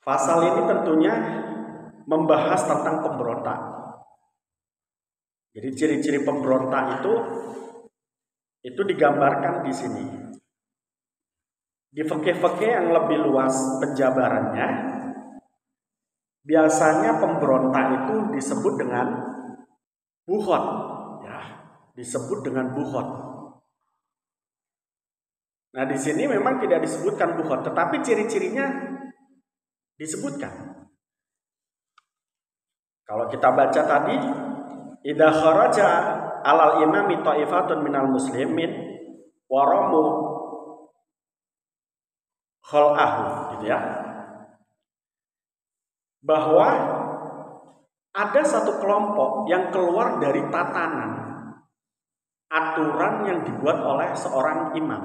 Pasal ini tentunya membahas tentang pemberontak. Jadi ciri-ciri pemberontak itu digambarkan di sini. Di fikih-fikih yang lebih luas penjabarannya, biasanya pemberontak itu disebut dengan buhot, ya, disebut dengan buhot. Nah, di sini memang tidak disebutkan buhot, tetapi ciri-cirinya disebutkan. Kalau kita baca tadi, idza kharaja alal imami ta'ifatun minal muslimin waramu khal'ahu, gitu ya. Bahwa ada satu kelompok yang keluar dari tatanan aturan yang dibuat oleh seorang imam.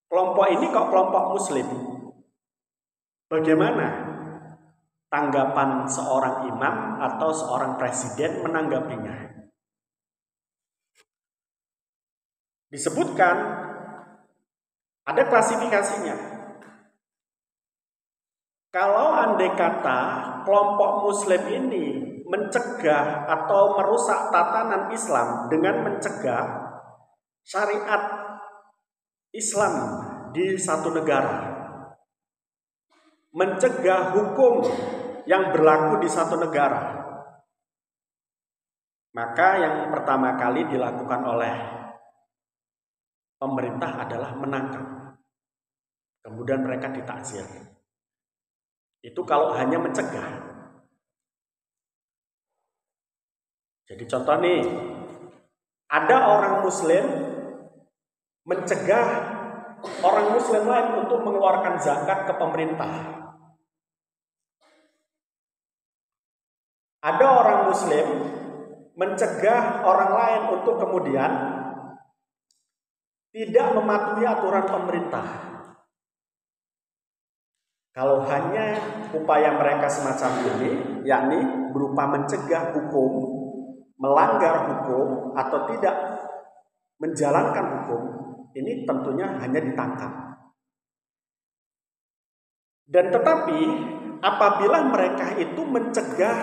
Kelompok ini kok kelompok muslim. Bagaimana tanggapan seorang imam atau seorang presiden menanggapinya? Disebutkan ada klasifikasinya. Kalau andai kata kelompok muslim ini mencegah atau merusak tatanan Islam dengan mencegah syariat Islam di satu negara, mencegah hukum yang berlaku di satu negara, maka yang pertama kali dilakukan oleh pemerintah adalah menangkap. Kemudian mereka ditakzir. Itu kalau hanya mencegah. Jadi contoh nih, ada orang muslim mencegah orang muslim lain untuk mengeluarkan zakat ke pemerintah. Ada orang muslim mencegah orang lain untuk kemudian tidak mematuhi aturan pemerintah. Kalau hanya upaya mereka semacam ini, yakni berupa mencegah hukum, melanggar hukum, atau tidak menjalankan hukum, ini tentunya hanya ditangkap. Dan tetapi apabila mereka itu mencegah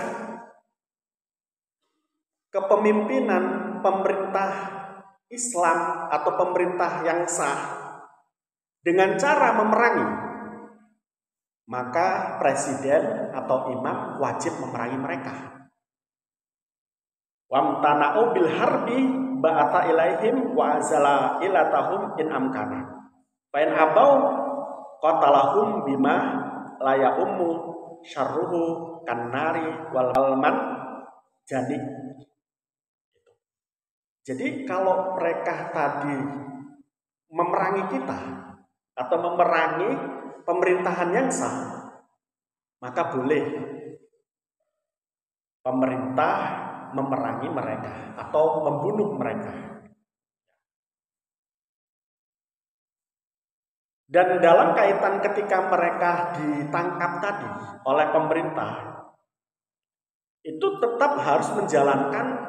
kepemimpinan pemerintah Islam atau pemerintah yang sah dengan cara memerangi, maka presiden atau imam wajib memerangi mereka. Wamtana'u bil harbi ba'atha ilaihim wa azala ilatahum in amkana. Fa in abau qatalahum bima la ya'ummu syarruhu kannari wal man jadi. Jadi kalau mereka tadi memerangi kita atau memerangi pemerintahan yang sah, maka boleh pemerintah memerangi mereka atau membunuh mereka. Dan dalam kaitan ketika mereka ditangkap tadi oleh pemerintah, itu tetap harus menjalankan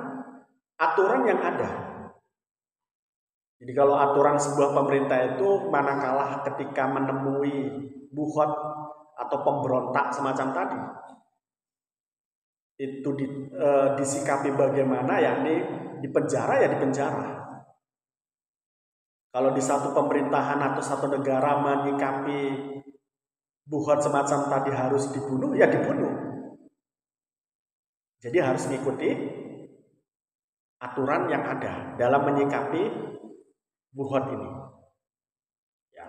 aturan yang ada. Jadi kalau aturan sebuah pemerintah itu manakala ketika menemui buhot atau pemberontak semacam tadi, itu disikapi bagaimana, yakni dipenjara ya dipenjara. Kalau di satu pemerintahan atau satu negara menyikapi buhot semacam tadi harus dibunuh, ya dibunuh. Jadi harus mengikuti aturan yang ada dalam menyikapi buhot ini. Ya.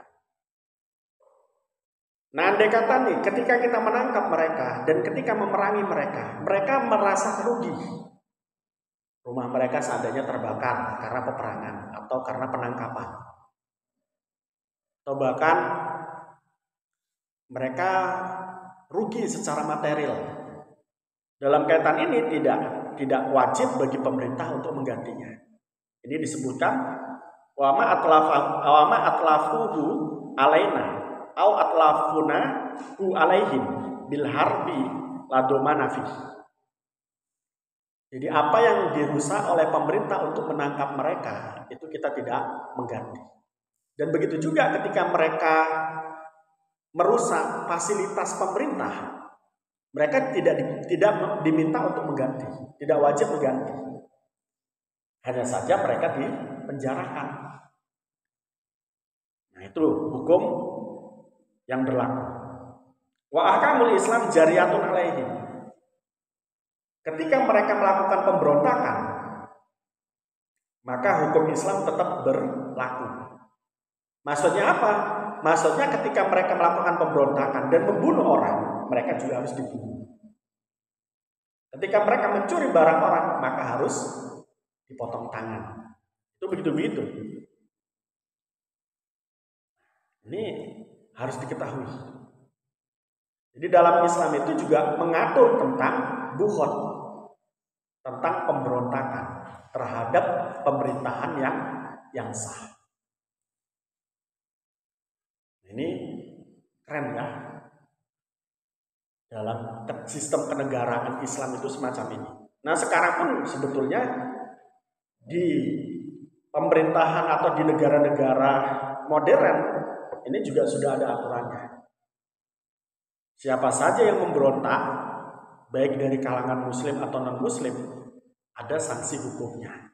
Nah, andai kata nih, ketika kita menangkap mereka dan ketika memerangi mereka, mereka merasa rugi. Rumah mereka seandainya terbakar karena peperangan atau karena penangkapan. Atau bahkan mereka rugi secara material. Dalam kaitan ini tidak wajib bagi pemerintah untuk menggantinya. Ini disebutkan wama atlafuhu alaina au atlafuna hu alaihim bil harbi ladoma nafi. Jadi apa yang dirusak oleh pemerintah untuk menangkap mereka itu kita tidak mengganti. Dan begitu juga ketika mereka merusak fasilitas pemerintah, mereka tidak diminta untuk mengganti, tidak wajib mengganti. Hanya saja mereka dipenjarakan. Nah, itu hukum yang berlaku. Wa ahkamul Islam jariyatun alaihim. Ketika mereka melakukan pemberontakan, maka hukum Islam tetap berlaku. Maksudnya apa? Maksudnya ketika mereka melakukan pemberontakan dan membunuh orang, mereka juga harus dibunuh. Ketika mereka mencuri barang orang, maka harus dipotong tangan. Itu begitu-begitu. Ini harus diketahui. Jadi dalam Islam itu juga mengatur tentang buhod, tentang pemberontakan terhadap pemerintahan yang sah. Ini keren ya. Dalam sistem kenegaraan Islam itu semacam ini. Nah, sekarang pun sebetulnya di pemerintahan atau di negara-negara modern ini juga sudah ada aturannya. Siapa saja yang memberontak, baik dari kalangan muslim atau non-muslim, ada sanksi hukumnya.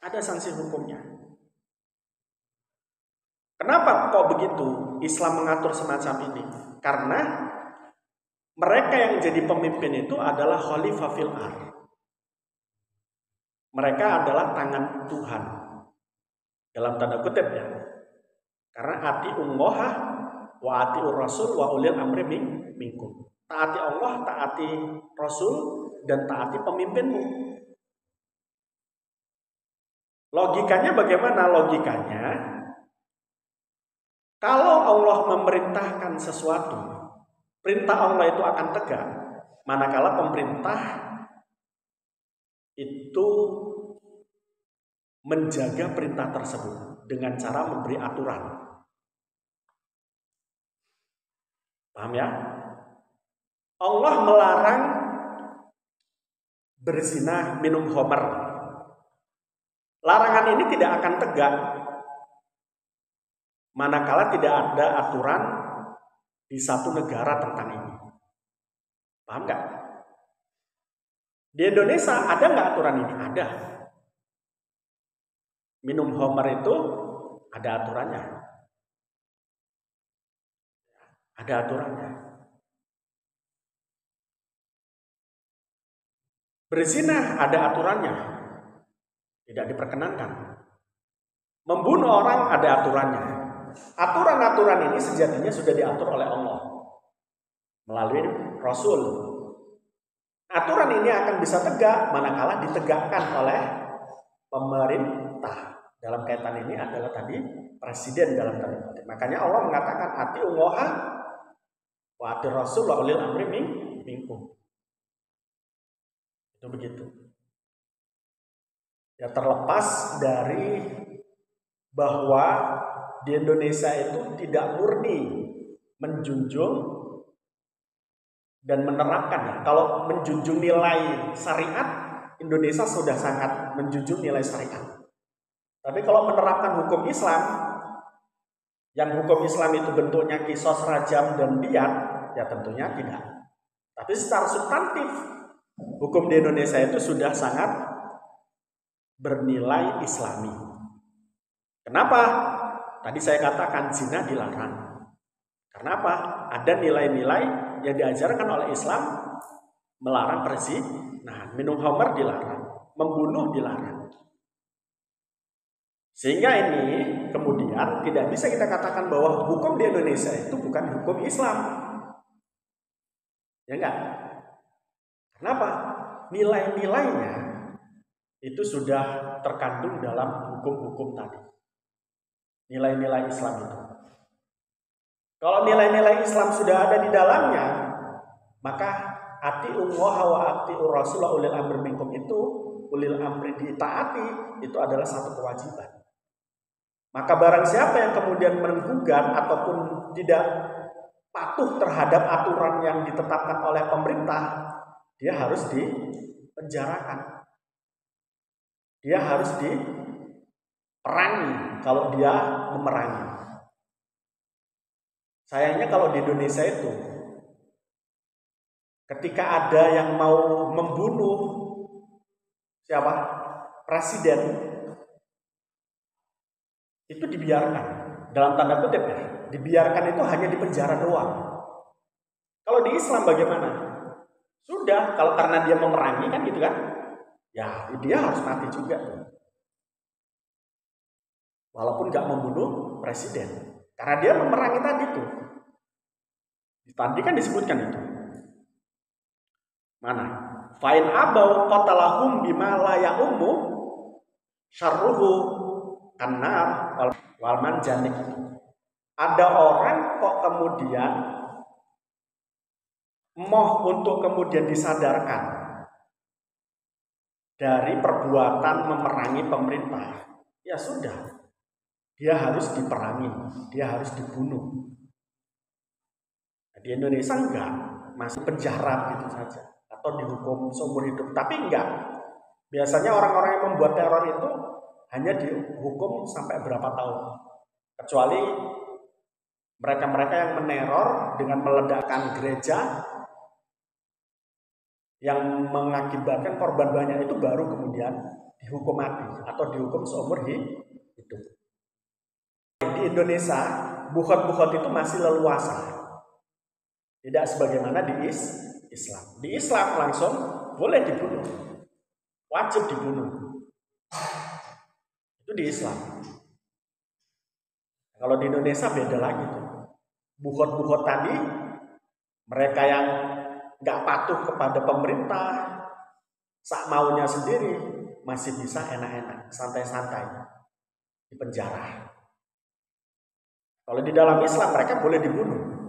Ada sanksi hukumnya. Kenapa kok begitu Islam mengatur semacam ini? Karena mereka yang jadi pemimpin itu adalah khalifah fil ardh. Mereka adalah tangan Tuhan. Dalam tanda kutip ya. Karena ati ummoha wa ati rasul wa ulil amri minkum. Taati Allah, taati Rasul, dan taati pemimpinmu. Logikanya bagaimana? Logikanya, kalau Allah memerintahkan sesuatu, perintah Allah itu akan tegak. Manakala pemerintah itu menjaga perintah tersebut dengan cara memberi aturan. Paham ya? Allah melarang berzina, minum khamr. Larangan ini tidak akan tegak manakala tidak ada aturan di satu negara tentang ini. Paham nggak? Di Indonesia ada nggak aturan ini? Ada. Minum khamr itu ada aturannya. Ada aturannya. Berzina ada aturannya. Tidak diperkenankan. Membunuh orang ada aturannya. Aturan-aturan ini sejatinya sudah diatur oleh Allah melalui Rasul. Aturan ini akan bisa tegak manakala ditegakkan oleh pemerintah. Dalam kaitan ini adalah tadi presiden dalam tanda kutip. Makanya Allah mengatakan ati ummoha wa ati Rasul wa ulil amri minkum. Itu begitu. Ya, terlepas dari bahwa di Indonesia itu tidak murni menjunjung dan menerapkan. Ya. Kalau menjunjung nilai syariat, Indonesia sudah sangat menjunjung nilai syariat. Tapi kalau menerapkan hukum Islam, yang hukum Islam itu bentuknya kisos, rajam, dan biat, ya tentunya tidak. Tapi secara substantif, hukum di Indonesia itu sudah sangat bernilai Islami. Kenapa? Tadi saya katakan zina dilarang. Karena apa? Ada nilai-nilai yang diajarkan oleh Islam melarang perzinahan. Minum khamr dilarang, membunuh dilarang. Sehingga ini kemudian tidak bisa kita katakan bahwa hukum di Indonesia itu bukan hukum Islam. Ya enggak? Kenapa? Nilai-nilainya itu sudah terkandung dalam hukum-hukum tadi. Nilai-nilai Islam itu. Kalau nilai-nilai Islam sudah ada di dalamnya, maka ati ummoha wa ati rasul ulil amri minkum itu, ulil amri ditaati, itu adalah satu kewajiban. Maka barang siapa yang kemudian menggugat ataupun tidak patuh terhadap aturan yang ditetapkan oleh pemerintah, dia harus dipenjarakan. Dia harus diperangi kalau dia memerangi. Sayangnya kalau di Indonesia itu, ketika ada yang mau membunuh siapa? Presiden, itu dibiarkan. Dalam tanda kutip ya, dibiarkan itu hanya di penjara doang. Kalau di Islam bagaimana? Sudah, kalau karena dia memerangi kan gitu kan, ya dia harus mati juga. Walaupun nggak membunuh presiden, karena dia memerangi tadi tuh. Tadi kan disebutkan itu. Mana? Fa'in abau qatalahum bima la ya'ummu syarruhu kannar wal manjanik. Ada orang kok kemudian untuk kemudian disadarkan dari perbuatan memerangi pemerintah. Ya sudah, dia harus diperangi, dia harus dibunuh. Nah, di Indonesia enggak, masih penjara gitu saja atau dihukum seumur hidup. Tapi enggak. Biasanya orang-orang yang membuat teror itu hanya dihukum sampai berapa tahun. Kecuali mereka-mereka yang meneror dengan meledakkan gereja yang mengakibatkan korban banyak, itu baru kemudian dihukum mati atau dihukum seumur hidup. Di Indonesia, bukhot-bukhot itu masih leluasa. Tidak sebagaimana di Islam. Di Islam langsung boleh dibunuh. Wajib dibunuh. Itu di Islam. Kalau di Indonesia beda lagi tuh. Bukhot-bukhot tadi, mereka yang nggak patuh kepada pemerintah, sak maunya sendiri, masih bisa enak-enak, santai-santai di penjara. Kalau di dalam Islam mereka boleh dibunuh.